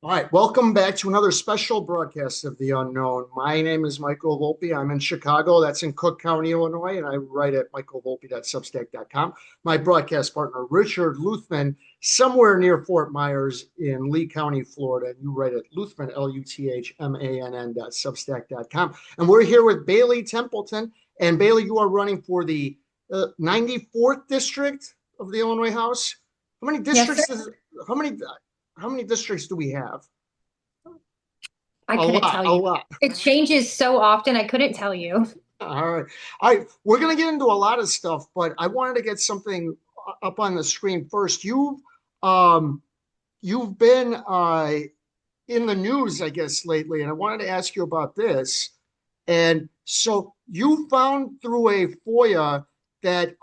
All right, welcome back to another special broadcast of The Unknown. My name is Michael Volpe. I'm in Chicago. That's in Cook County, Illinois, and I write at michaelvolpe.substack.com. My broadcast partner, Richard Luthman, somewhere near Fort Myers in Lee County, Florida. And you write at Luthman, Luthmann.substack.com. And we're here with Bailey Templeton. And Bailey, you are running for the 94th district of the Illinois House. How many Yes, sir. districts is, how many how many districts do we have? I A couldn't lot, tell a you. lot. It changes so often, I couldn't tell you. All right. We're going to get into a lot of stuff, but I wanted to get something up on the screen first. Um, you've been in the news, I guess, lately, and I wanted to ask you about this. And so you found through a FOIA that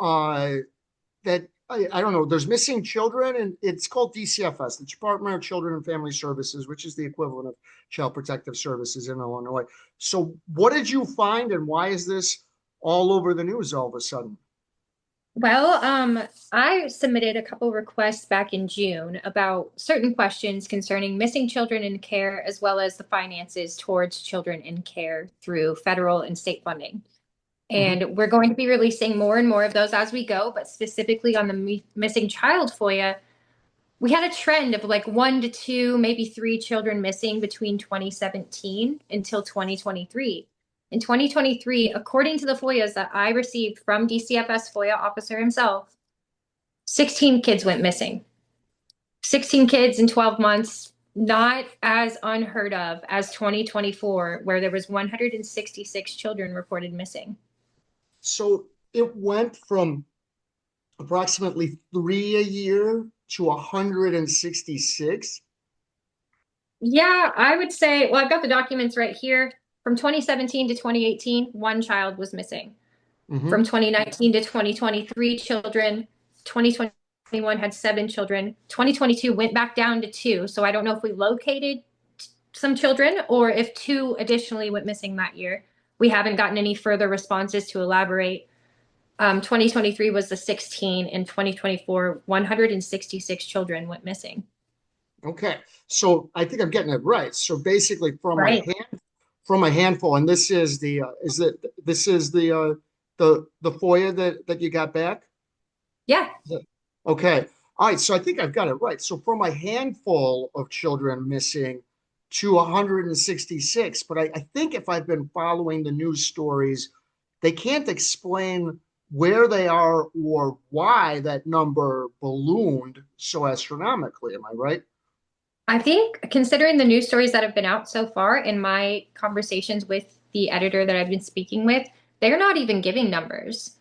I don't know, there's missing children, and it's called DCFS, the Department of Children and Family Services, which is the equivalent of Child Protective Services in Illinois. So, what did you find, and why is this all over the news all of a sudden? Well, I submitted a couple requests back in June about certain questions concerning missing children in care, as well as the finances towards children in care through federal and state funding. Mhm. And we're going to be releasing more and more of those as we go, but specifically on the missing child FOIA, we had a trend of like one to two, maybe three children missing between 2017 until 2023. In 2023, according to the FOIAs that I received from DCFS FOIA officer himself, 16 kids went missing. 16 kids in 12 months, not as unheard of as 2024, where there was 166 children reported missing. So, it went from approximately three a year to 166. Yeah, I would say, well, I've got the documents right here. From 2017 to 2018, one child was missing. From Mhm. 2019 to 2023 children. 2021 had seven children. 2022 went back down to two. So I don't know if we located some children or if two additionally went missing that year. We haven't gotten any further responses to elaborate. 2023 was the 16, and 2024, 166 children went missing. Okay. So, I think I'm getting it right. So, basically, Right. from a handful, and this is the FOIA that you got back? Yeah. Okay. All right. So I think I've got it right. So from a handful of children missing to 166, but I think if I've been following the news stories, they can't explain where they are or why that number ballooned so astronomically. Am I right? I think considering the news stories that have been out so far in my conversations with the editor that I've been speaking with, they're not even giving numbers.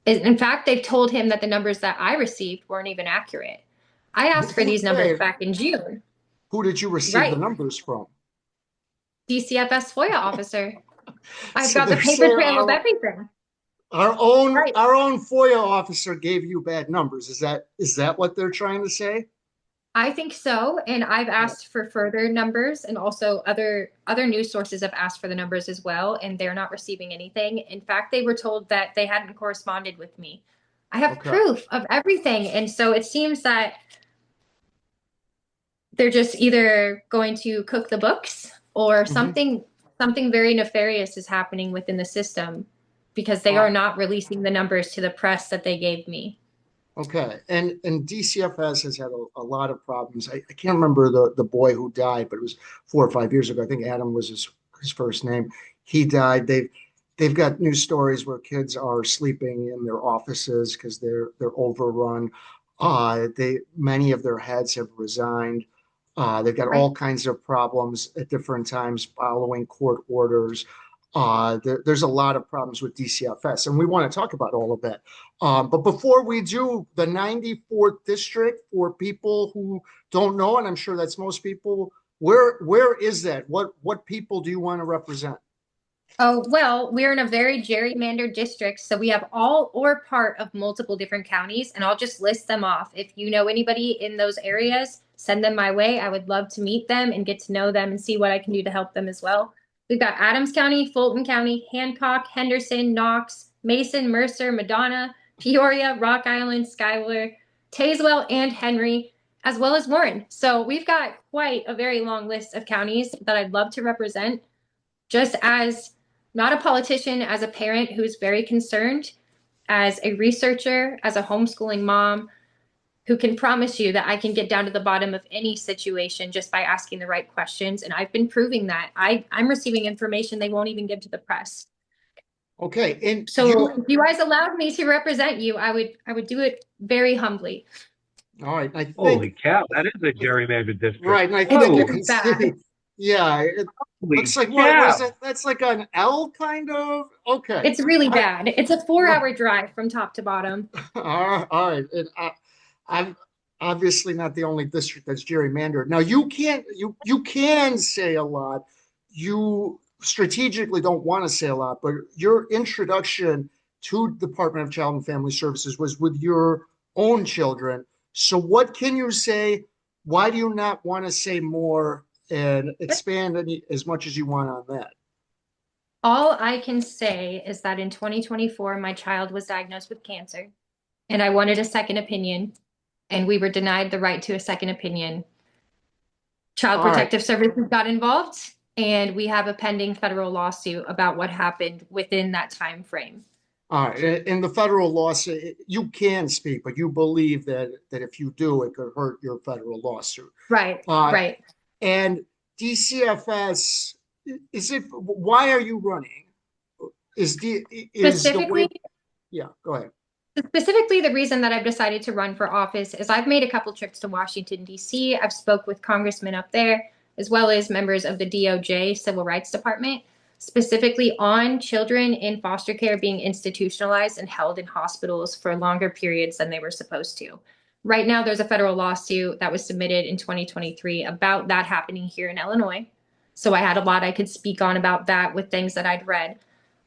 In fact, they've told him that the numbers that I received weren't even accurate. I asked for these numbers Wait, back in June. who did you receive the Right. numbers from? DCFS FOIA officer. I've So got the they're paper saying trail of everything. Right. our own FOIA officer gave you bad numbers. Is that what they're trying to say? I think so, and I've asked for further numbers, and also other news sources have asked for the numbers as well, and they're not receiving anything. In fact, they were told that they hadn't corresponded with me. I have Okay. proof of everything, and so it seems that they're just either going to cook the books or Mhm. something very nefarious is happening within the system because they All are right. not releasing the numbers to the press that they gave me. Okay. And DCFS has had a lot of problems. I can't remember the boy who died, but it was 4 or 5 years ago. I think Adam was his first name. He died. They've got news stories where kids are sleeping in their offices because they're overrun. They many of their heads have resigned. They've got Right. all kinds of problems at different times following court orders. There's a lot of problems with DCFS, and we want to talk about all of that. But before we do, the 94th district, for people who don't know, and I'm sure that's most people, where is that? What people do you want to represent? Oh, well, we're in a very gerrymandered district, so we have all or part of multiple different counties, and I'll just list them off. If you know anybody in those areas, send them my way. I would love to meet them and get to know them and see what I can do to help them as well. We've got Adams County, Fulton County, Hancock, Henderson, Knox, Mason, Mercer, Madonna, Peoria, Rock Island, Schuyler, Tazewell, and Henry. as well as Warren. So we've got quite a very long list of counties that I'd love to represent, just as not a politician, as a parent who's very concerned, as a researcher, as a homeschooling mom, who can promise you that I can get down to the bottom of any situation just by asking the right questions. And I've been proving that. I'm receiving information they won't even give to the press. Okay, and So if you guys allowed me to represent you, I would do it very humbly. all right, I Holy think, cow, that is a gerrymandered district. right, and I It's think you Whoa, can really see, bad. yeah, it holy looks like, what is cow. that? That's like an L kind of, okay. It's really I, bad. It's a 4 hour drive from top to bottom. all right, and I'm obviously not the only district that's gerrymandered. Now, you can say a lot. You strategically don't want to say a lot, but your introduction to Department of Child and Family Services was with your own children. So what can you say? Why do you not want to say more and expand as much as you want on that? All I can say is that in 2024, my child was diagnosed with cancer, and I wanted a second opinion, and we were denied the right to a second opinion. Child All right. Protective Services got involved, and we have a pending federal lawsuit about what happened within that time frame. All right. In the federal lawsuit, you can speak, but you believe that if you do, it could hurt your federal lawsuit. Right, Uh, right. and DCFS, is it? Why are you running? Is the way? Specifically, Yeah. Go ahead. Specifically, the reason that I've decided to run for office is I've made a couple trips to Washington, D.C. I've spoke with congressmen up there, as well as members of the DOJ Civil Rights Department, specifically on children in foster care being institutionalized and held in hospitals for longer periods than they were supposed to. Right now, there's a federal lawsuit that was submitted in 2023 about that happening here in Illinois. So I had a lot I could speak on about that with things that I'd read.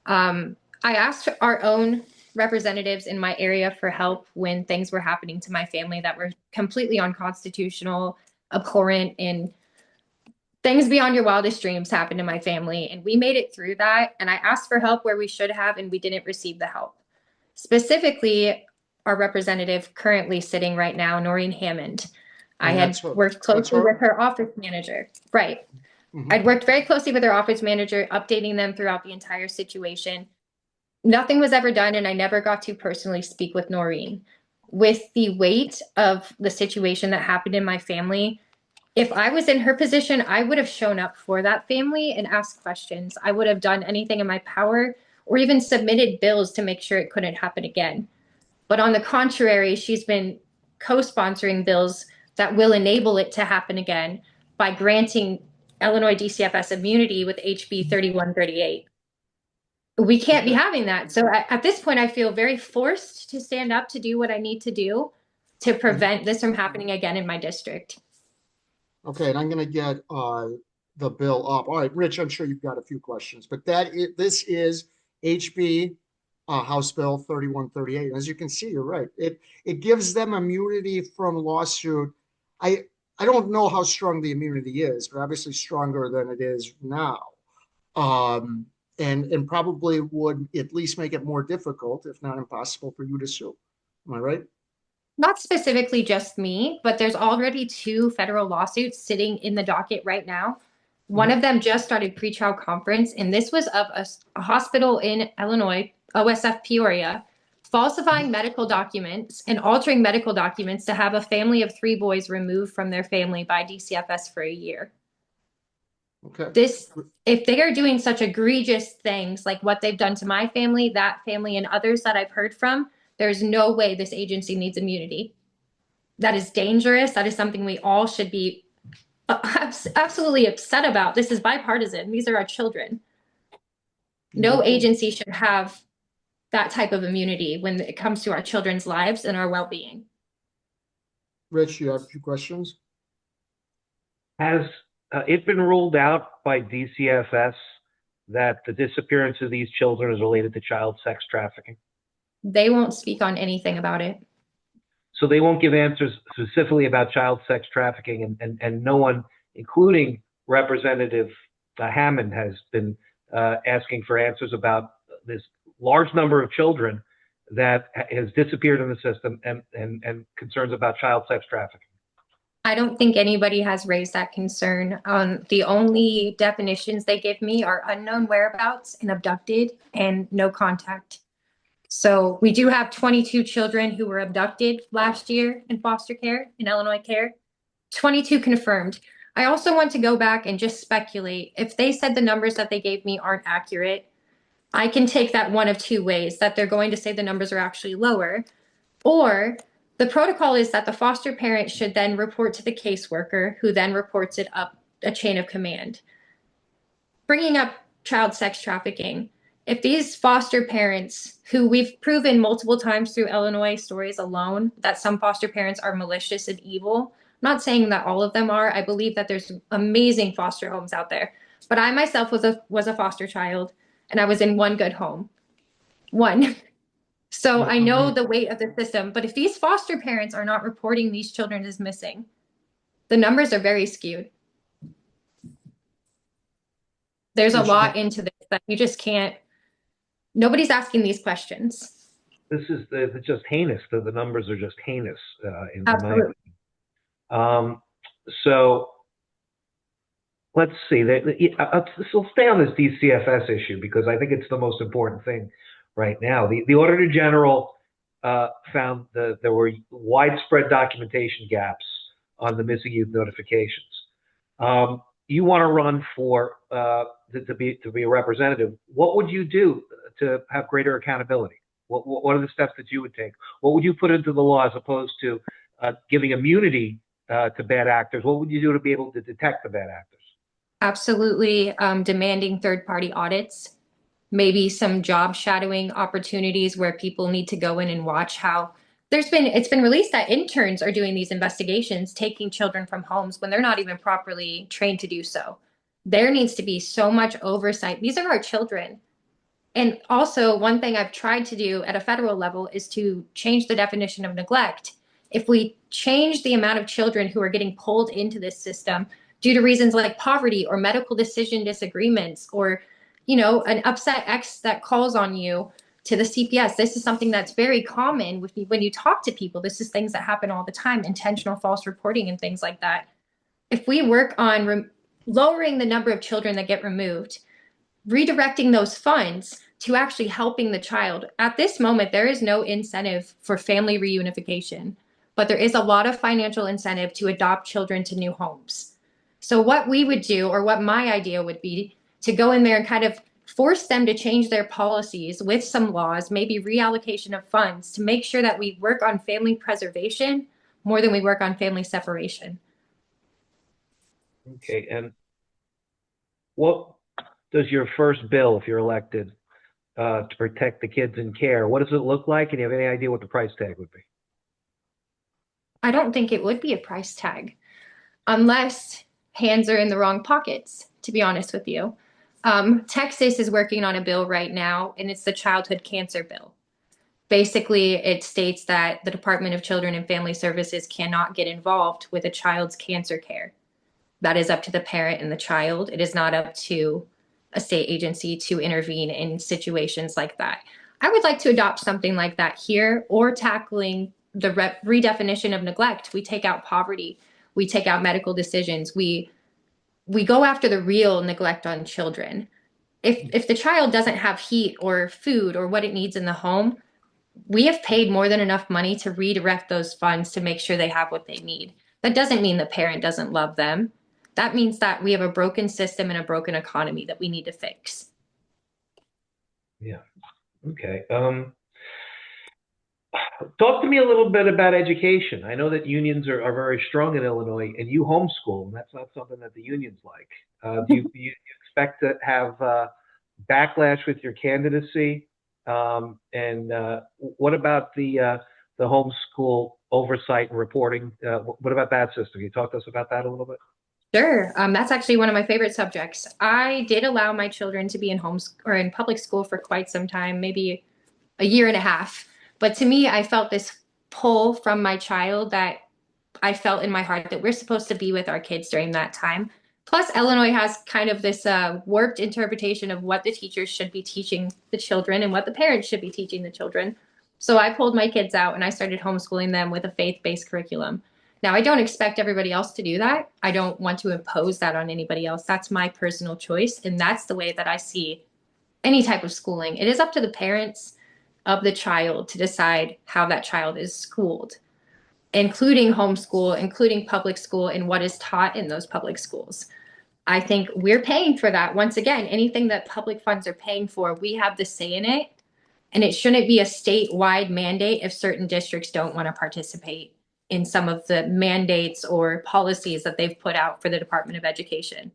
I asked our own representatives in my area for help when things were happening to my family that were completely unconstitutional, abhorrent, and things beyond your wildest dreams happened to my family. And we made it through that. And I asked for help where we should have, and we didn't receive the help. Specifically, our representative currently sitting right now, Noreen Hammond. I And had worked that's closely her. with her office manager. Right. Mhm. I'd worked very closely with her office manager, updating them throughout the entire situation. Nothing was ever done, and I never got to personally speak with Noreen. With the weight of the situation that happened in my family, if I was in her position, I would have shown up for that family and asked questions. I would have done anything in my power or even submitted bills to make sure it couldn't happen again. But on the contrary, she's been co-sponsoring bills that will enable it to happen again by granting Illinois DCFS immunity with HB 3138. We can't be Okay. having that. So at this point, I feel very forced to stand up to do what I need to do to Mhm. prevent this from happening again in my district. Okay. And I'm going to get the bill up. All right, Rich. I'm sure you've got a few questions, but this is HB House Bill 3138. And as you can see, you're right. It gives them immunity from lawsuit. I I don't know how strong the immunity is, but obviously stronger than it is now. Um, and probably would at least make it more difficult, if not impossible, for you to sue. Am I right? Not specifically just me, but there's already 2 federal lawsuits sitting in the docket right now. One Mhm. of them just started pretrial conference, and this was of a hospital in Illinois, OSF Peoria, falsifying medical documents and altering medical documents to have a family of 3 boys removed from their family by DCFS for a year. Okay. This, if they are doing such egregious things like what they've done to my family, that family, and others that I've heard from, there's no way this agency needs immunity. That is dangerous. That is something we all should be absolutely upset about. This is bipartisan. These are our children. No Okay. agency should have that type of immunity when it comes to our children's lives and our well-being. Rich, you have a few questions? Has it been ruled out by DCFS that the disappearance of these children is related to child sex trafficking? They won't speak on anything about it. So they won't give answers specifically about child sex trafficking, and no one, including Representative Hammond, has been asking for answers about this large number of children that has disappeared in the system, and concerns about child sex trafficking. I don't think anybody has raised that concern. The only definitions they give me are unknown whereabouts and abducted and no contact. So we do have 22 children who were abducted last year in foster care, in Illinois care, 22 confirmed. I also want to go back and just speculate. If they said the numbers that they gave me aren't accurate, I can take that one of two ways, that they're going to say the numbers are actually lower, or the protocol is that the foster parent should then report to the caseworker, who then reports it up a chain of command. Bringing up child sex trafficking, if these foster parents, who we've proven multiple times through Illinois stories alone that some foster parents are malicious and evil, I'm not saying that all of them are. I believe that there's amazing foster homes out there. But I myself was a foster child, and I was in one good home. One. So I know the weight of the system, but if these foster parents are not reporting these children as missing, the numbers are very skewed. There's a lot into this that you just can't, nobody's asking these questions. This is just heinous. The numbers are just heinous in my Absolutely. opinion. So let's see. So stay on this DCFS issue because I think it's the most important thing right now. The Auditor General found that there were widespread documentation gaps on the missing youth notifications. You want to run for to be a representative. What would you do to have greater accountability? What are the steps that you would take? What would you put into the law as opposed to giving immunity to bad actors? What would you do to be able to detect the bad actors? Absolutely. Demanding third-party audits, maybe some job shadowing opportunities where people need to go in and watch how it's been released that interns are doing these investigations, taking children from homes when they're not even properly trained to do so. There needs to be so much oversight. These are our children. And also, one thing I've tried to do at a federal level is to change the definition of neglect. If we change the amount of children who are getting pulled into this system due to reasons like poverty or medical decision disagreements, or, you know, an upset ex that calls on you to the CPS. This is something that's very common when you talk to people. This is things that happen all the time, intentional false reporting and things like that. If we work on lowering the number of children that get removed, redirecting those funds to actually helping the child. At this moment, there is no incentive for family reunification, but there is a lot of financial incentive to adopt children to new homes. So what we would do, or what my idea would be, to go in there and kind of force them to change their policies with some laws, maybe reallocation of funds, to make sure that we work on family preservation more than we work on family separation. Okay, and what does your first bill, if you're elected, to protect the kids in care, what does it look like? And do you have any idea what the price tag would be? I don't think it would be a price tag unless hands are in the wrong pockets, to be honest with you. Texas is working on a bill right now, and it's the childhood cancer bill. Basically, it states that the Department of Children and Family Services cannot get involved with a child's cancer care. That is up to the parent and the child. It is not up to a state agency to intervene in situations like that. I would like to adopt something like that here, or tackling the redefinition of neglect. We take out poverty. We take out medical decisions. We go after the real neglect on children. If the child doesn't have heat or food or what it needs in the home, we have paid more than enough money to redirect those funds to make sure they have what they need. That doesn't mean the parent doesn't love them. That means that we have a broken system and a broken economy that we need to fix. Yeah. Okay. Talk to me a little bit about education. I know that unions are very strong in Illinois, and you homeschool, and that's not something that the unions like. Do you expect to have backlash with your candidacy? And what about the homeschool oversight and reporting? What about that system? Can you talk to us about that a little bit? Sure. That's actually one of my favorite subjects. I did allow my children to be in in public school for quite some time, maybe a year and a half. But to me, I felt this pull from my child that I felt in my heart that we're supposed to be with our kids during that time. Plus, Illinois has kind of this warped interpretation of what the teachers should be teaching the children and what the parents should be teaching the children. So I pulled my kids out and I started homeschooling them with a faith-based curriculum. Now, I don't expect everybody else to do that. I don't want to impose that on anybody else. That's my personal choice. And that's the way that I see any type of schooling. It is up to the parents of the child to decide how that child is schooled, including homeschool, including public school, and what is taught in those public schools. I think we're paying for that. Once again, anything that public funds are paying for, we have the say in it. And it shouldn't be a statewide mandate if certain districts don't want to participate in some of the mandates or policies that they've put out for the Department of Education.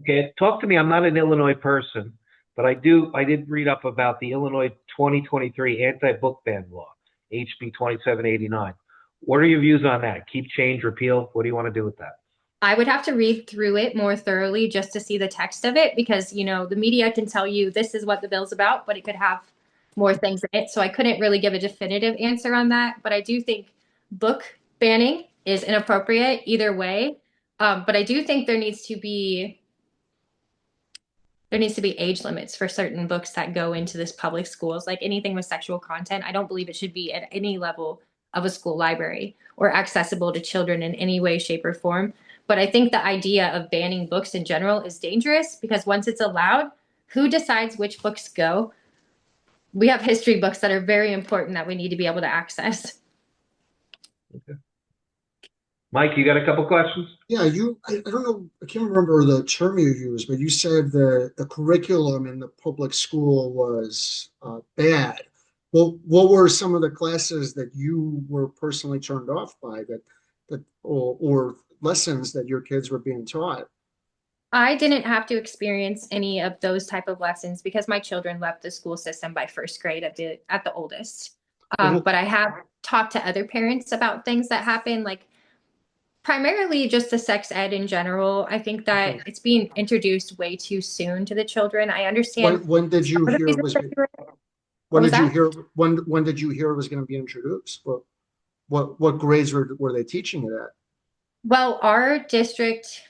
Okay, talk to me. I'm not an Illinois person, but I did read up about the Illinois 2023 anti-book ban law, HB 2789. What are your views on that? Keep, change, repeal? What do you want to do with that? I would have to read through it more thoroughly just to see the text of it, because, you know, the media can tell you this is what the bill's about, but it could have more things in it. So I couldn't really give a definitive answer on that. But I do think book banning is inappropriate either way. But I do think there needs to be age limits for certain books that go into this public schools, like anything with sexual content. I don't believe it should be at any level of a school library or accessible to children in any way, shape, or form. But I think the idea of banning books in general is dangerous, because once it's allowed, who decides which books go? We have history books that are very important that we need to be able to access. Okay. Mike, you got a couple questions? Yeah, I don't know, I can't remember the term you used, but you said the curriculum in the public school was bad. Well, what were some of the classes that you were personally turned off by, or lessons that your kids were being taught? I didn't have to experience any of those type of lessons because my children left the school system by first grade at the oldest. But I have talked to other parents about things that happen, like primarily just the sex ed in general. I think that it's being introduced way too soon to the children. I understand. When did you hear it was? When did you hear? When did you hear it was going to be introduced? What grades were they teaching it at? Well, our district,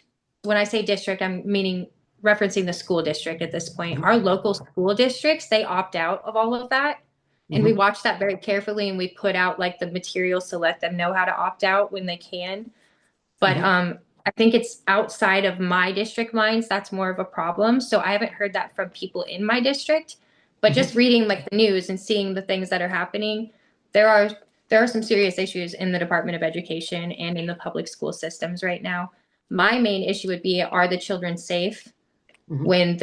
when I say district, I'm meaning referencing the school district at this point. Our local school districts, they opt out of all of that. And we watch that very carefully, and we put out like the materials to let them know how to opt out when they can. But I think it's outside of my district lines. That's more of a problem. So I haven't heard that from people in my district, but just reading like the news and seeing the things that are happening, there are some serious issues in the Department of Education and in the public school systems right now. My main issue would be, are the children safe when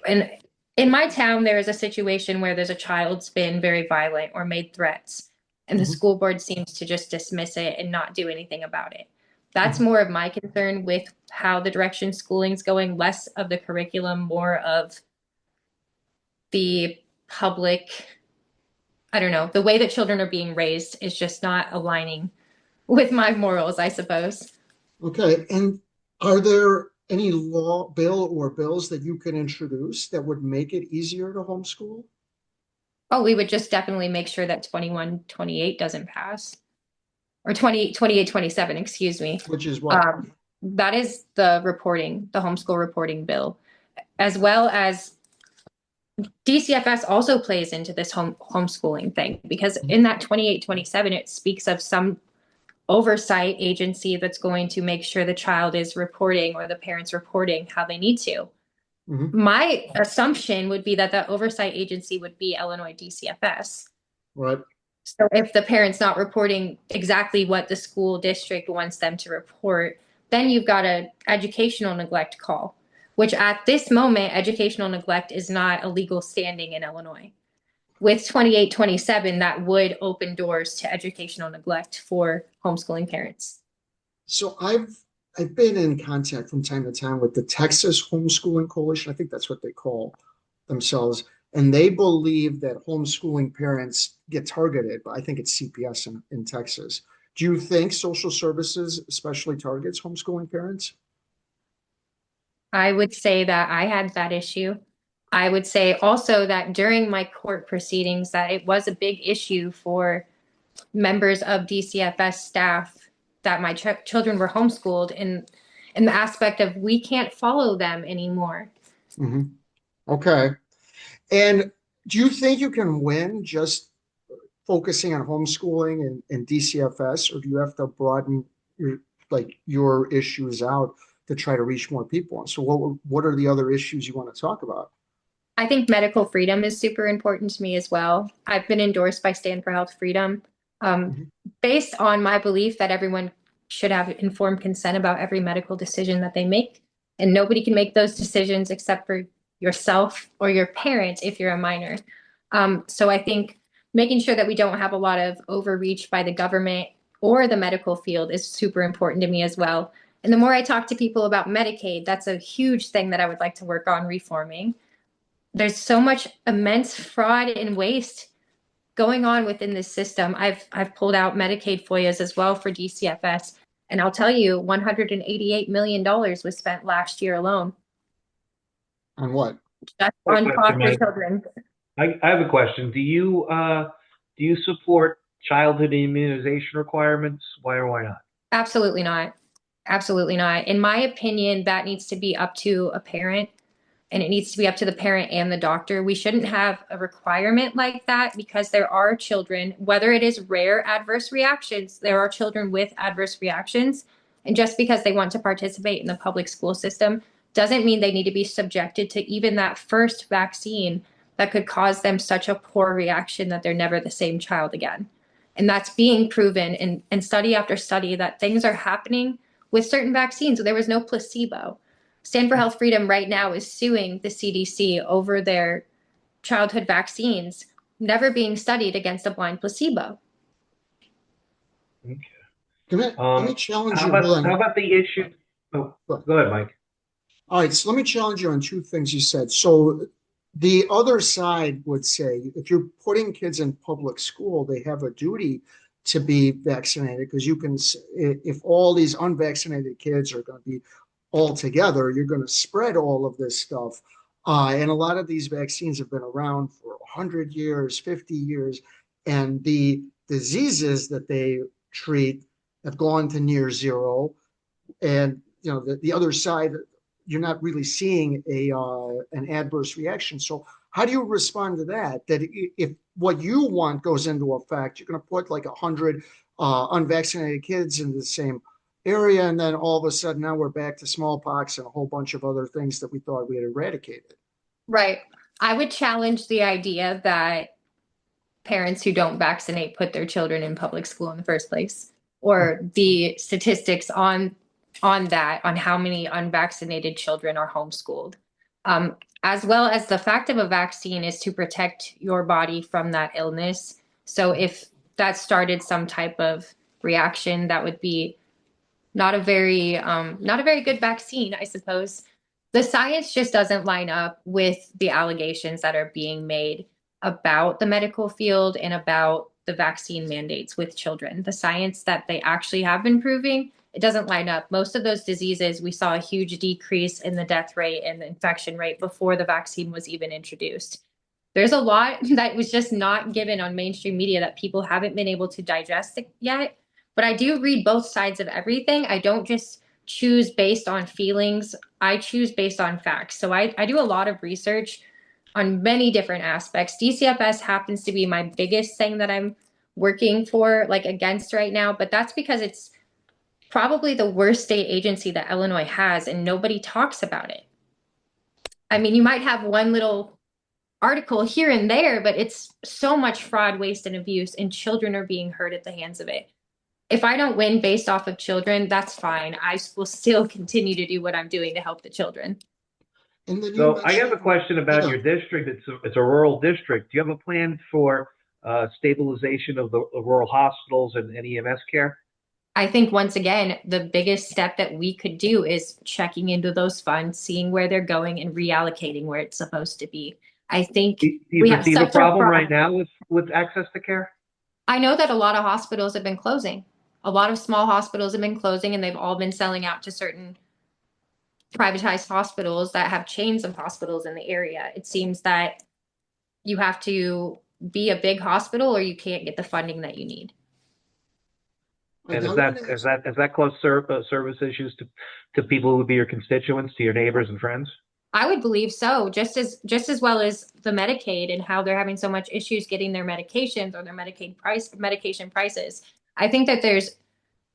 and in my town, there is a situation where there's a child's been very violent or made threats, and the school board seems to just dismiss it and not do anything about it. That's more of my concern with how the direction schooling's going, less of the curriculum, more of the public, I don't know, the way that children are being raised is just not aligning with my morals, I suppose. Okay. And are there any bills that you can introduce that would make it easier to homeschool? Oh, we would just definitely make sure that 2128 doesn't pass. Or 2827, excuse me. Which is what? That is the homeschool reporting bill, as well as DCFS also plays into this homeschooling thing, because in that 2827, it speaks of some oversight agency that's going to make sure the child is reporting, or the parents reporting how they need to. My assumption would be that the oversight agency would be Illinois DCFS. Right. So if the parent's not reporting exactly what the school district wants them to report, then you've got an educational neglect call, which at this moment, educational neglect is not a legal standing in Illinois. With 2827, that would open doors to educational neglect for homeschooling parents. So I've been in contact from time to time with the Texas Homeschooling Coalition. I think that's what they call themselves. And they believe that homeschooling parents get targeted, but I think it's CPS in Texas. Do you think social services especially targets homeschooling parents? I would say that I had that issue. I would say also that during my court proceedings, that it was a big issue for members of DCFS staff that my children were homeschooled in the aspect of, we can't follow them anymore. Okay. And do you think you can win just focusing on homeschooling and DCFS, or do you have to broaden your issues out to try to reach more people? And so what are the other issues you want to talk about? I think medical freedom is super important to me as well. I've been endorsed by Stand for Health Freedom, Mhm. based on my belief that everyone should have informed consent about every medical decision that they make. And nobody can make those decisions except for yourself or your parent if you're a minor. So I think making sure that we don't have a lot of overreach by the government or the medical field is super important to me as well. And the more I talk to people about Medicaid, that's a huge thing that I would like to work on reforming. There's so much immense fraud and waste going on within this system. I've pulled out Medicaid FOIAs as well for DCFS, and I'll tell you, $188 million was spent last year alone. On what? Just Quick on question, foster Mike. children. I have a question. Do you support childhood immunization requirements? Why or why not? Absolutely not. Absolutely not. In my opinion, that needs to be up to a parent, and it needs to be up to the parent and the doctor. We shouldn't have a requirement like that because there are children, whether it is rare adverse reactions, there are children with adverse reactions. And just because they want to participate in the public school system doesn't mean they need to be subjected to even that first vaccine that could cause them such a poor reaction that they're never the same child again. And that's being proven in study after study that things are happening with certain vaccines. There was no placebo. Stand for Health Freedom right now is suing the CDC over their childhood vaccines never being studied against a blind placebo. Okay. Let me challenge you. How about the issue? Oh, go ahead, Mike. All right, so let me challenge you on two things you said. So the other side would say if you're putting kids in public school, they have a duty to be vaccinated because if all these unvaccinated kids are going to be all together, you're going to spread all of this stuff. And a lot of these vaccines have been around for 100 years, 50 years, and the diseases that they treat have gone to near zero. And the other side, you're not really seeing an adverse reaction. So how do you respond to that? That if what you want goes into effect, you're going to put like 100 unvaccinated kids in the same area, and then all of a sudden now we're back to smallpox and a whole bunch of other things that we thought we had eradicated. Right. I would challenge the idea that parents who don't vaccinate put their children in public school in the first place, or the statistics on that, on how many unvaccinated children are homeschooled. As well as the fact of a vaccine is to protect your body from that illness. So if that started some type of reaction, that would be not a very good vaccine, I suppose. The science just doesn't line up with the allegations that are being made about the medical field and about the vaccine mandates with children. The science that they actually have been proving, it doesn't line up. Most of those diseases, we saw a huge decrease in the death rate and the infection rate before the vaccine was even introduced. There's a lot that was just not given on mainstream media that people haven't been able to digest yet. But I do read both sides of everything. I don't just choose based on feelings. I choose based on facts. So I do a lot of research on many different aspects. DCFS happens to be my biggest thing that I'm working for, like against right now, but that's because it's probably the worst state agency that Illinois has, and nobody talks about it. I mean, you might have one little article here and there, but it's so much fraud, waste, and abuse, and children are being hurt at the hands of it. If I don't win based off of children, that's fine. I will still continue to do what I'm doing to help the children. So I have a question about your district. It's a rural district. Do you have a plan for stabilization of the rural hospitals and EMS care? I think once again, the biggest step that we could do is checking into those funds, seeing where they're going and reallocating where it's supposed to be. I think do you we have perceive such a problem right now with access to care? I know that a lot of hospitals have been closing. A lot of small hospitals have been closing, and they've all been selling out to certain privatized hospitals that have chains of hospitals in the area. It seems that you have to be a big hospital or you can't get the funding that you need. And is that cause service issues to people who would be your constituents, to your neighbors and friends? I would believe so, just as well as the Medicaid and how they're having so much issues getting their medications or their medication prices. I think that there's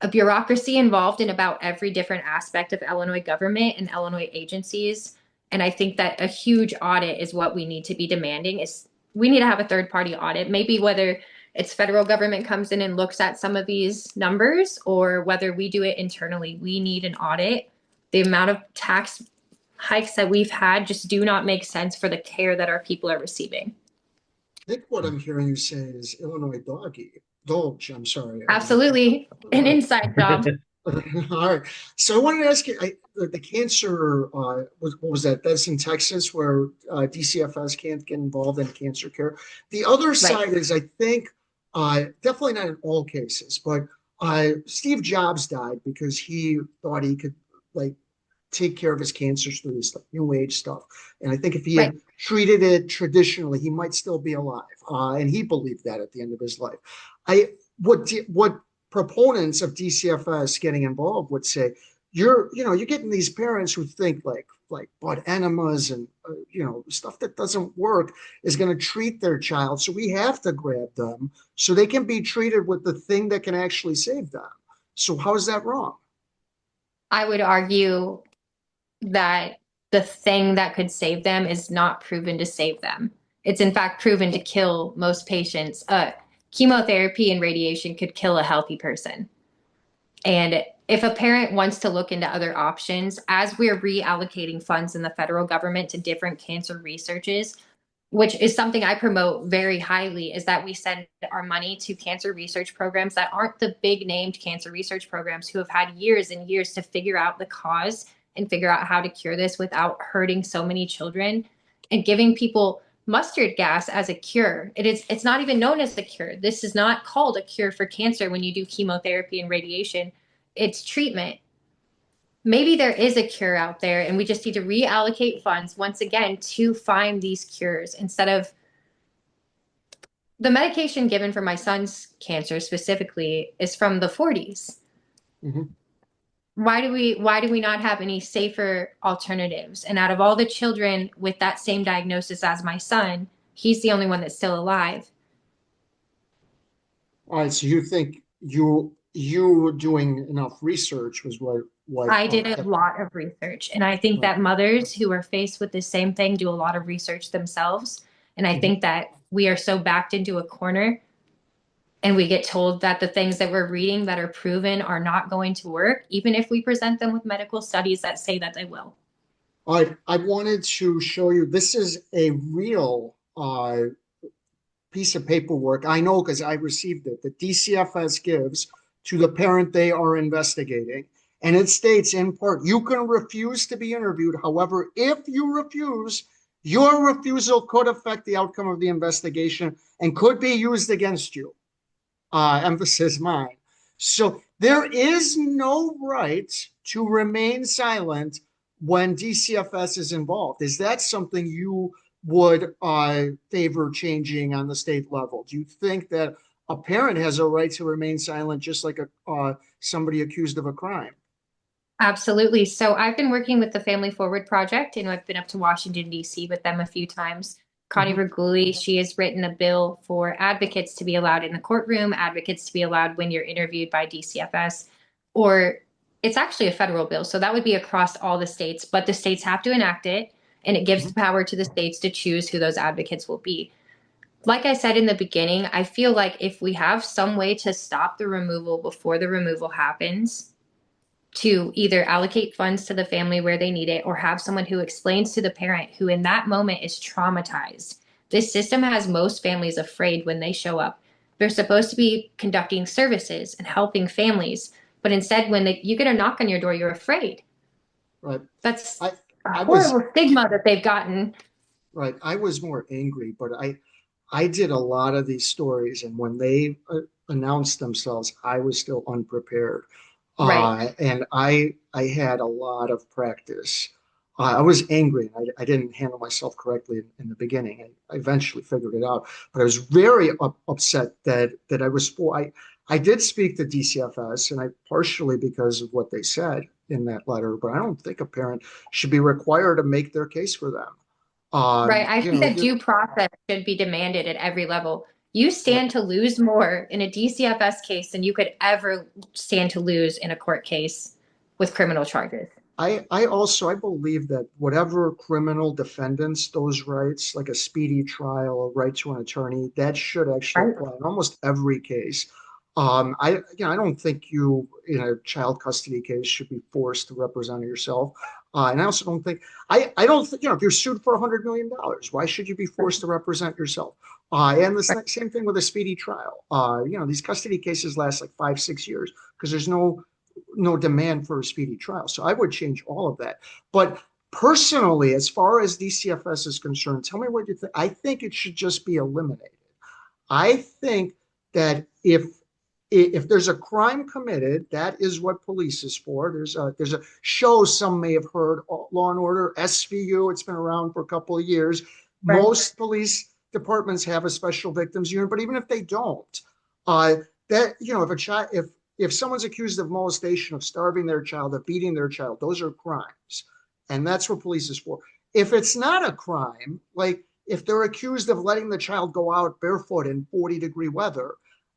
a bureaucracy involved in about every different aspect of Illinois government and Illinois agencies. And I think that a huge audit is what we need to be demanding. Is we need to have a third party audit, maybe whether it's federal government comes in and looks at some of these numbers or whether we do it internally. We need an audit. The amount of tax hikes that we've had just do not make sense for the care that our people are receiving. I think what I'm hearing you say is Illinois Dolge, I'm sorry. Absolutely. An inside job. All right. So I wanted to ask you, the cancer, what was that? That's in Texas where DCFS can't get involved in cancer care. The other side is, I think, definitely not in all cases, but Steve Jobs died because he thought he could like take care of his cancers through this new age stuff. And I think if he had treated it traditionally, he might still be alive. And he believed that at the end of his life. What proponents of DCFS getting involved would say, you're getting these parents who think like blood enemas and stuff that doesn't work is going to treat their child. So we have to grab them so they can be treated with the thing that can actually save them. So how is that wrong? I would argue that the thing that could save them is not proven to save them. It's in fact proven to kill most patients. Chemotherapy and radiation could kill a healthy person. And if a parent wants to look into other options, as we're reallocating funds in the federal government to different cancer researches, which is something I promote very highly, is that we send our money to cancer research programs that aren't the big named cancer research programs who have had years and years to figure out the cause and figure out how to cure this without hurting so many children, and giving people mustard gas as a cure. It's not even known as a cure. This is not called a cure for cancer when you do chemotherapy and radiation. It's treatment. Maybe there is a cure out there and we just need to reallocate funds once again to find these cures instead of the medication given for my son's cancer specifically is from the 40s. Mm-hmm. Why do we not have any safer alternatives? And out of all the children with that same diagnosis as my son, he's the only one that's still alive. All right. So you think you were doing enough research was what I did a lot of research. And I think that mothers who are faced with the same thing do a lot of research themselves. And I think that we are so backed into a corner and we get told that the things that we're reading that are proven are not going to work, even if we present them with medical studies that say that they will. All right. I wanted to show you, this is a real piece of paperwork. I know because I received it, that DCFS gives to the parent they are investigating. And it states in part, you can refuse to be interviewed. However, if you refuse, your refusal could affect the outcome of the investigation and could be used against you. Emphasis mine. So there is no right to remain silent when DCFS is involved. Is that something you would favor changing on the state level? Do you think that a parent has a right to remain silent just like somebody accused of a crime? Absolutely. So I've been working with the Family Forward Project, and I've been up to Washington, D.C. with them a few times. Connie Verguli, she has written a bill for advocates to be allowed in the courtroom, advocates to be allowed when you're interviewed by DCFS, or it's actually a federal bill. So that would be across all the states, but the states have to enact it, and it gives the power to the states to choose who those advocates will be. Like I said in the beginning, I feel like if we have some way to stop the removal before the removal happens, to either allocate funds to the family where they need it or have someone who explains to the parent who in that moment is traumatized. This system has most families afraid when they show up. They're supposed to be conducting services and helping families, but instead when you get a knock on your door, you're afraid. Right. That's a horrible stigma that they've gotten. Right. I was more angry, but I did a lot of these stories, and when they announced themselves, I was still unprepared. Right. And I had a lot of practice. I was angry. I didn't handle myself correctly in the beginning. I eventually figured it out, but I was very upset that I was I did speak to DCFS, and I partially because of what they said in that letter, but I don't think a parent should be required to make their case for them. Right. I You think know, that due process should be demanded at every level. You stand to lose more in a DCFS case than you could ever stand to lose in a court case with criminal charges. I believe that whatever criminal defendants, those rights, like a speedy trial, a right to an attorney, that should actually Right. apply in almost every case. I don't think you in a child custody case should be forced to represent yourself. And I also don't think I don't think if you're sued for $100 million, why should you be forced to represent yourself? And the same thing with a speedy trial. These custody cases last like 5, 6 years because there's no demand for a speedy trial. So I would change all of that. But personally, as far as DCFS is concerned, tell me what you think. I think it should just be eliminated. I think that if there's a crime committed, that is what police is for. There's a show some may have heard, Law and Order, SVU. It's been around for a couple of years. Right. Most police departments have a special victims unit, but even if they don't, that if someone's accused of molestation, of starving their child, of beating their child, those are crimes, and that's what police is for. If it's not a crime, like if they're accused of letting the child go out barefoot in 40-degree weather,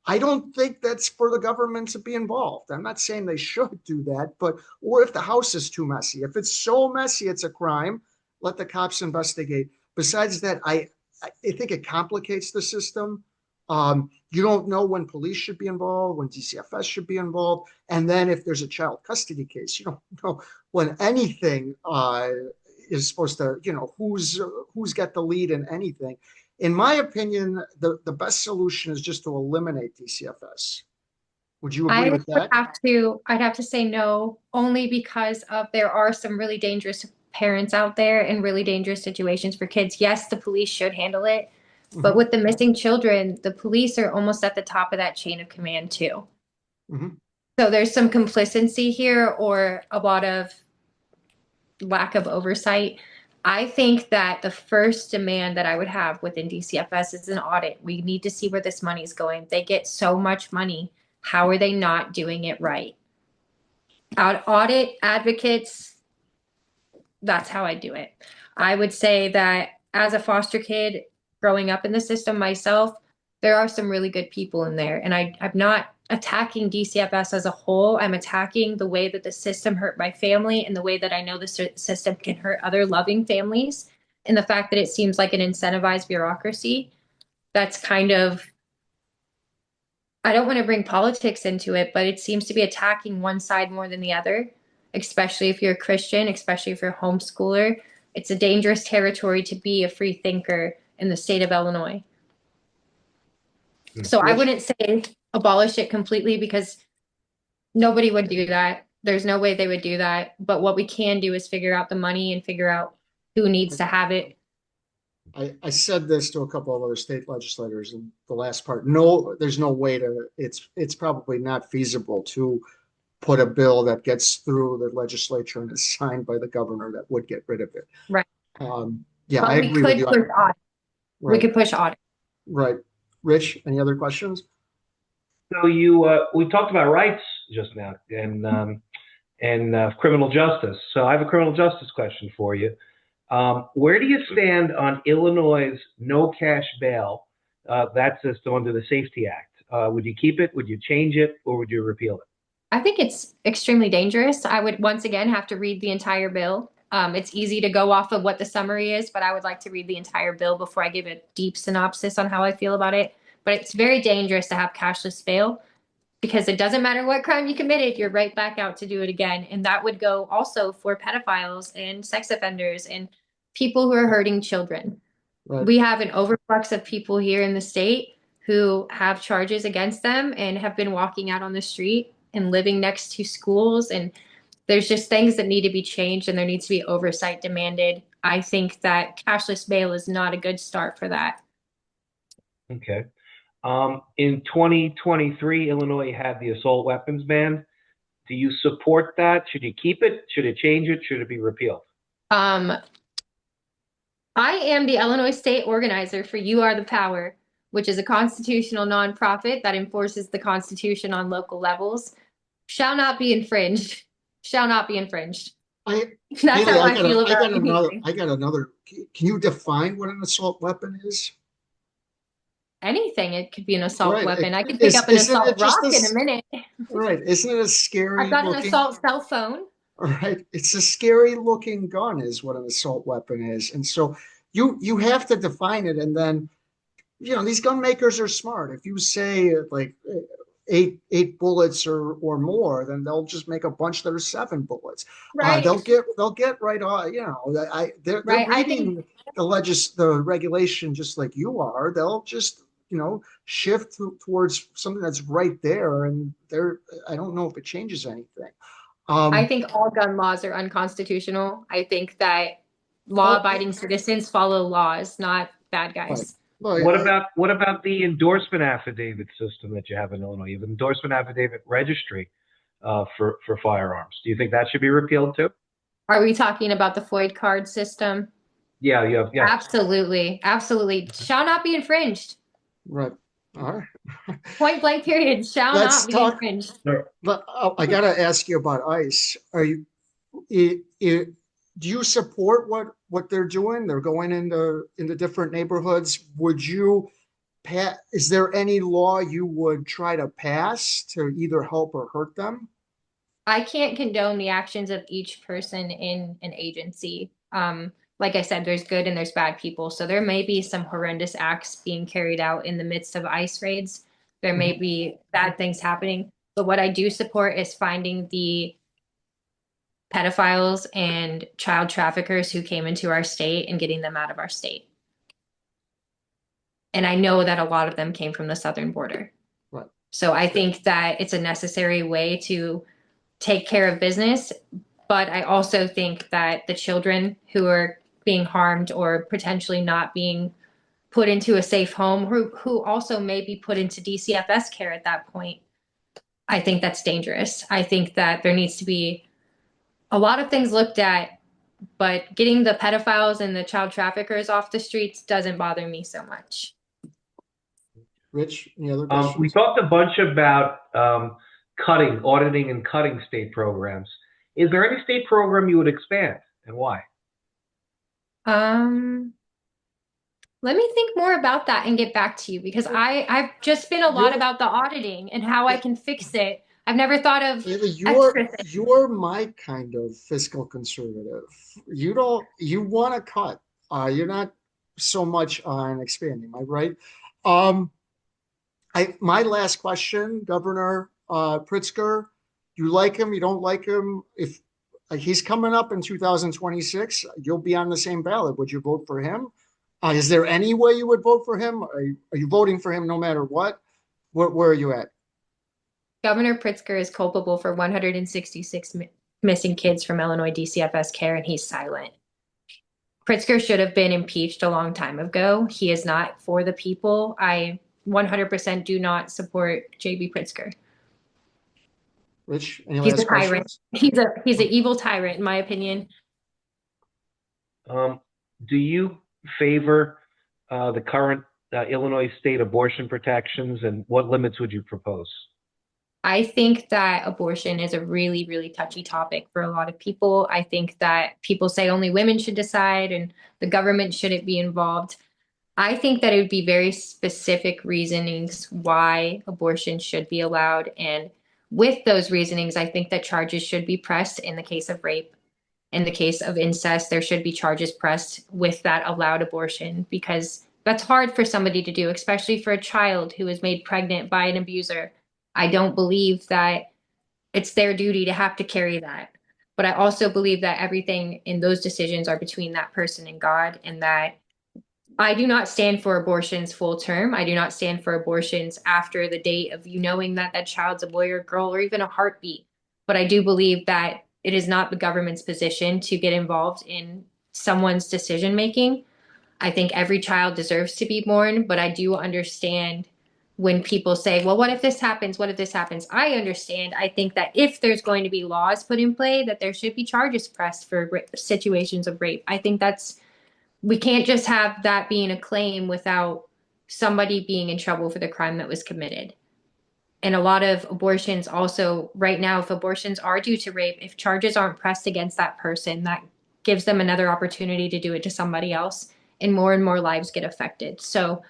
I don't think that's for the government to be involved. I'm not saying they should do that, or if the house is too messy. If it's so messy it's a crime, let the cops investigate. Besides that, I think it complicates the system. You don't know when police should be involved, when DCFS should be involved. And then if there's a child custody case, you don't know when anything is supposed to, who's got the lead in anything. In my opinion, the best solution is just to eliminate DCFS. Would you agree with that? I'd have to say no, only because there are some really dangerous parents out there and really dangerous situations for kids. Yes, the police should handle it, but with the missing children, the police are almost at the top of that chain of command too. Mhm. So there's some complicity here or a lot of lack of oversight. I think that the first demand that I would have within DCFS is an audit. We need to see where this money is going. They get so much money. How are they not doing it right? Audit advocates, that's how I do it. I would say that as a foster kid growing up in the system myself, there are some really good people in there. And I'm not attacking DCFS as a whole. I'm attacking the way that the system hurt my family and the way that I know the system can hurt other loving families. And the fact that it seems like an incentivized bureaucracy that's kind of, I don't want to bring politics into it, but it seems to be attacking one side more than the other, especially if you're a Christian, especially if you're a homeschooler. It's a dangerous territory to be a free thinker in the state of Illinois. So I wouldn't say abolish it completely because nobody would do that. There's no way they would do that. But what we can do is figure out the money and figure out who needs to have it. I said this to a couple of other state legislators in the last part. No, there's no way it's probably not feasible to put a bill that gets through the legislature and is signed by the governor that would get rid of it. Right. Yeah, but I agree with you. Push audit. Right. We could push audit. Right. Rich, any other questions? So we talked about rights just now and criminal justice. So I have a criminal justice question for you. Where do you stand on Illinois' no cash bail, that system under the Safety Act? Would you keep it? Would you change it? Or would you repeal it? I think it's extremely dangerous. I would once again have to read the entire bill. It's easy to go off of what the summary is, but I would like to read the entire bill before I give a deep synopsis on how I feel about it. But it's very dangerous to have cashless bail because it doesn't matter what crime you committed, you're right back out to do it again. And that would go also for pedophiles and sex offenders and people who are hurting children. Right. We have an overflux of people here in the state who have charges against them and have been walking out on the street and living next to schools. And there's just things that need to be changed and there needs to be oversight demanded. I think that cashless bail is not a good start for that. Okay. In 2023, Illinois had the assault weapons ban. Do you support that? Should you keep it? Should it change it? Should it be repealed? I am the Illinois state organizer for You Are the Power. which is a constitutional nonprofit that enforces the Constitution on local levels, shall not be infringed. Shall not be infringed. I, That's Haley, how I feel about anything. I got another. Can you define what an assault weapon is? Anything. It could be an assault Right. weapon. I could pick up an Isn't it assault just rock in a minute. right? Isn't it a I've scary got an looking? assault cell phone. Right. It's a scary looking gun is what an assault weapon is. And so you have to define it. And then, these gun makers are smart. If you say like eight bullets or more, then they'll just make a bunch that are 7 bullets. Right. They'll get right on, they're Right. I reading think the regulation just like you are. They'll just, shift towards something that's right there. And I don't know if it changes anything. I think all gun laws are unconstitutional. I think that law-abiding citizens follow laws, not bad guys. Well, What about the endorsement affidavit system that you have in Illinois? You have an endorsement affidavit registry for firearms. Do you think that should be repealed too? Are we talking about the FOIA card system? Yeah, yeah. Absolutely. Absolutely. Shall not be infringed. Right. All right. Point blank period. Shall Let's not be talk- infringed. But I got to ask you about ICE. Do you support what they're doing? They're going into different neighborhoods. Is there any law you would try to pass to either help or hurt them? I can't condone the actions of each person in an agency. Like I said, there's good and there's bad people. So there may be some horrendous acts being carried out in the midst of ICE raids. There may be bad things happening. But what I do support is finding the pedophiles and child traffickers who came into our state and getting them out of our state. And I know that a lot of them came from the southern border. Right. So I think that it's a necessary way to take care of business. But I also think that the children who are being harmed or potentially not being put into a safe home, who also may be put into DCFS care at that point, I think that's dangerous. I think that there needs to be a lot of things looked at, but getting the pedophiles and the child traffickers off the streets doesn't bother me so much. Rich, any other questions? We talked a bunch about auditing and cutting state programs. Is there any state program you would expand, and why? Let me think more about that and get back to you, because I've just been a lot about the auditing and how I can fix it. I've never thought of You're my kind of fiscal conservative. You want to cut. You're not so much on expanding. Am I right? My last question, Governor Pritzker, you like him? You don't like him? If he's coming up in 2026, you'll be on the same ballot. Would you vote for him? Is there any way you would vote for him? Are you voting for him no matter what? Where are you at? Governor Pritzker is culpable for 166 missing kids from Illinois DCFS care, and he's silent. Pritzker should have been impeached a long time ago. He is not for the people. I 100% do not support JB Pritzker. Rich, any he's last a tyrant. questions? He's an evil tyrant, in my opinion. Do you favor the current Illinois state abortion protections, and what limits would you propose? I think that abortion is a really, really touchy topic for a lot of people. I think that people say only women should decide and the government shouldn't be involved. I think that it would be very specific reasonings why abortion should be allowed. And with those reasonings, I think that charges should be pressed in the case of rape. In the case of incest, there should be charges pressed with that allowed abortion, because that's hard for somebody to do, especially for a child who is made pregnant by an abuser. I don't believe that it's their duty to have to carry that. But I also believe that everything in those decisions are between that person and God, and that I do not stand for abortions full term. I do not stand for abortions after the date of you knowing that that child's a boy or girl or even a heartbeat. But I do believe that it is not the government's position to get involved in someone's decision making. I think every child deserves to be born, but I do understand when people say, well, what if this happens? What if this happens? I understand. I think that if there's going to be laws put in play, that there should be charges pressed for situations of rape. I think we can't just have that being a claim without somebody being in trouble for the crime that was committed. And a lot of abortions also, right now, if abortions are due to rape, if charges aren't pressed against that person, that gives them another opportunity to do it to somebody else, and more lives get affected. So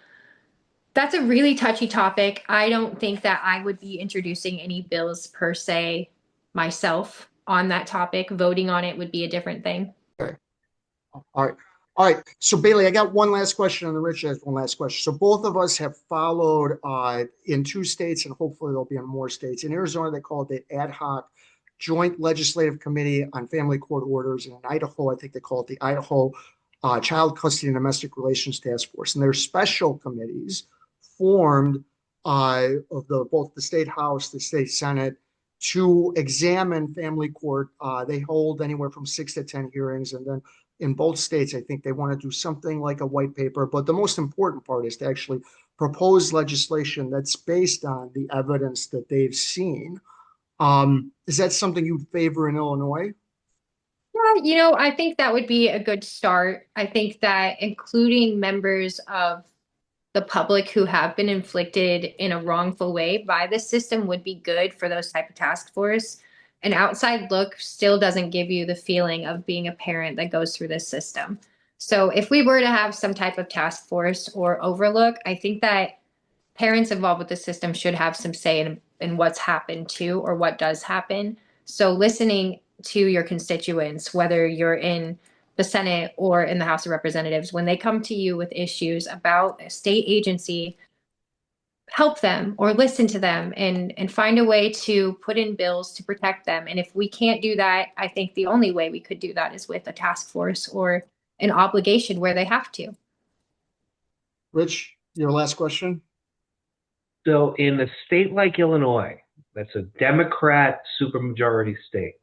that's a really touchy topic. I don't think that I would be introducing any bills per se myself on that topic. Voting on it would be a different thing. Okay. All right. All right. So Bailey, I got one last question, and then Rich has one last question. So both of us have followed in 2 states, and hopefully there'll be in more states. In Arizona, they call it the Ad Hoc Joint Legislative Committee on Family Court Orders. And in Idaho, I think they call it the Idaho Child Custody and Domestic Relations Task Force. And there's special committees formed of both the state house, the state senate, to examine family court. They hold anywhere from 6 to 10 hearings, and then in both states, I think they want to do something like a white paper. But the most important part is to actually propose legislation that's based on the evidence that they've seen. Is that something you'd favor in Illinois? Yeah, I think that would be a good start. I think that including members of the public who have been inflicted in a wrongful way by the system would be good for those type of task force. An outside look still doesn't give you the feeling of being a parent that goes through this system. So if we were to have some type of task force or overlook, I think that parents involved with the system should have some say in what's happened to or what does happen. So listening to your constituents, whether you're in the Senate or in the House of Representatives, when they come to you with issues about a state agency, help them or listen to them and find a way to put in bills to protect them. And if we can't do that, I think the only way we could do that is with a task force or an obligation where they have to. Rich, your last question? So in a state like Illinois, that's a Democrat supermajority state,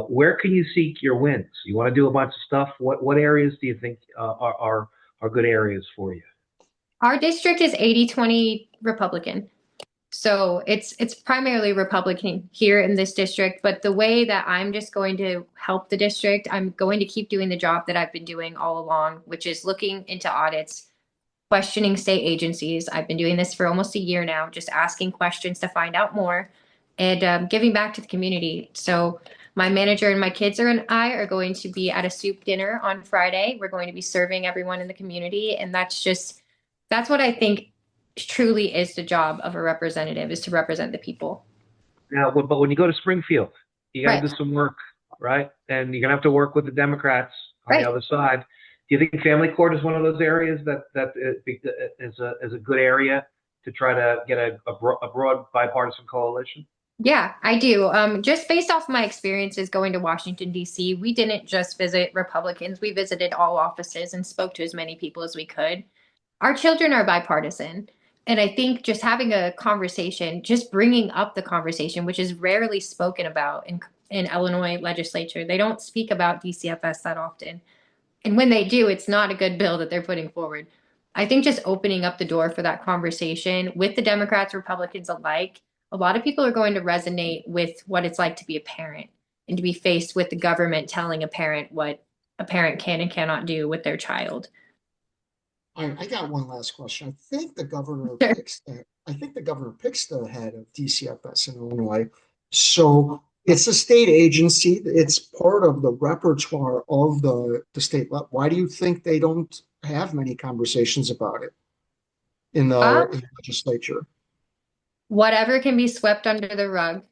where can you seek your wins? You want to do a bunch of stuff. What areas do you think are good areas for you? Our district is 80-20 Republican. So it's primarily Republican here in this district, but the way that I'm just going to help the district, I'm going to keep doing the job that I've been doing all along, which is looking into audits, questioning state agencies. I've been doing this for almost a year now, just asking questions to find out more and giving back to the community. So my manager and my kids and I are going to be at a soup dinner on Friday. We're going to be serving everyone in the community. And that's what I think truly is the job of a representative, is to represent the people. Now, but when you go to Springfield, you got to Right. do some work, right? And you're going to have to work with the Democrats on Right. the other side. Do you think family court is one of those areas that is a good area to try to get a broad bipartisan coalition? Yeah, I do. Just based off my experiences going to Washington, D.C., we didn't just visit Republicans. We visited all offices and spoke to as many people as we could. Our children are bipartisan. And I think just having a conversation, just bringing up the conversation, which is rarely spoken about in Illinois legislature. They don't speak about DCFS that often. And when they do, it's not a good bill that they're putting forward. I think just opening up the door for that conversation with the Democrats, Republicans alike, a lot of people are going to resonate with what it's like to be a parent and to be faced with the government telling a parent what a parent can and cannot do with their child. I got one last question. I think the governor Sure. picks the head of DCFS in Illinois. So it's a state agency. It's part of the repertoire of the state. Why do you think they don't have many conversations about it in the legislature? Whatever can be swept under the rug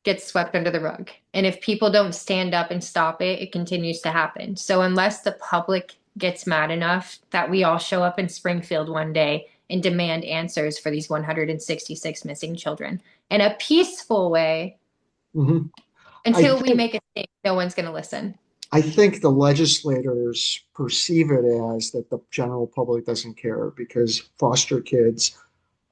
gets swept under the rug. And if people don't stand up and stop it, it continues to happen. So unless the public gets mad enough that we all show up in Springfield one day and demand answers for these 166 missing children in a peaceful way, Mhm. until we make a thing, no one's going to listen. I think the legislators perceive it as that the general public doesn't care because foster kids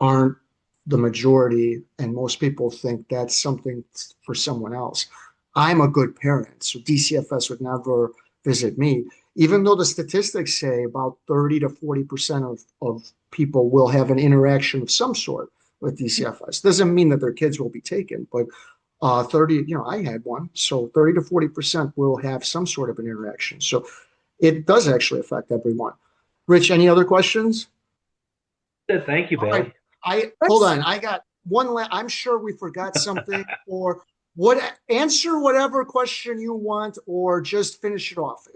aren't the majority, and most people think that's something for someone else. I'm a good parent, so DCFS would never visit me, even though the statistics say about 30 to 40% of people will have an interaction of some sort with DCFS. Doesn't mean that their kids will be taken, but 30, I had one, so 30 to 40% will have some sort of an interaction. So it does actually affect everyone. Rich, any other questions? Thank you, All right. Bailey. Hold on. I got one. I'm sure we forgot something. Or what? Answer whatever question you want, or just finish it off.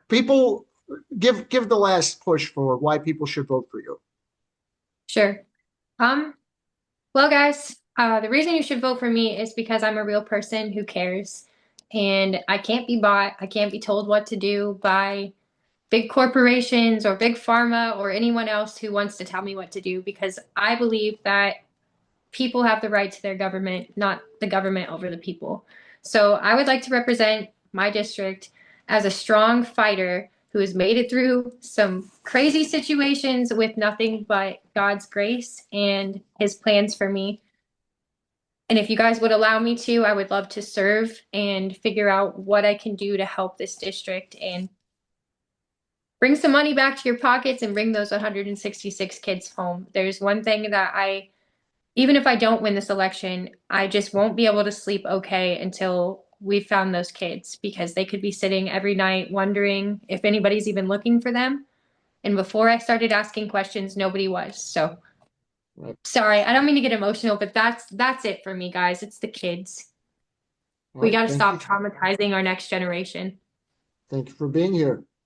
People, give the last push for why people should vote for you. Sure. Well, guys, the reason you should vote for me is because I'm a real person who cares, and I can't be bought. I can't be told what to do by big corporations or big pharma or anyone else who wants to tell me what to do, because I believe that people have the right to their government, not the government over the people. So I would like to represent my district as a strong fighter who has made it through some crazy situations with nothing but God's grace and his plans for me. And if you guys would allow me to, I would love to serve and figure out what I can do to help this district and bring some money back to your pockets and bring those 166 kids home. There's one thing that even if I don't win this election, I just won't be able to sleep okay until we've found those kids, because they could be sitting every night wondering if anybody's even looking for them. And before I started asking questions, nobody was. So Right. sorry, I don't mean to get emotional, but that's it for me, guys. It's the kids. All We right, got to thank stop you. traumatizing our next generation. Thank you for being here.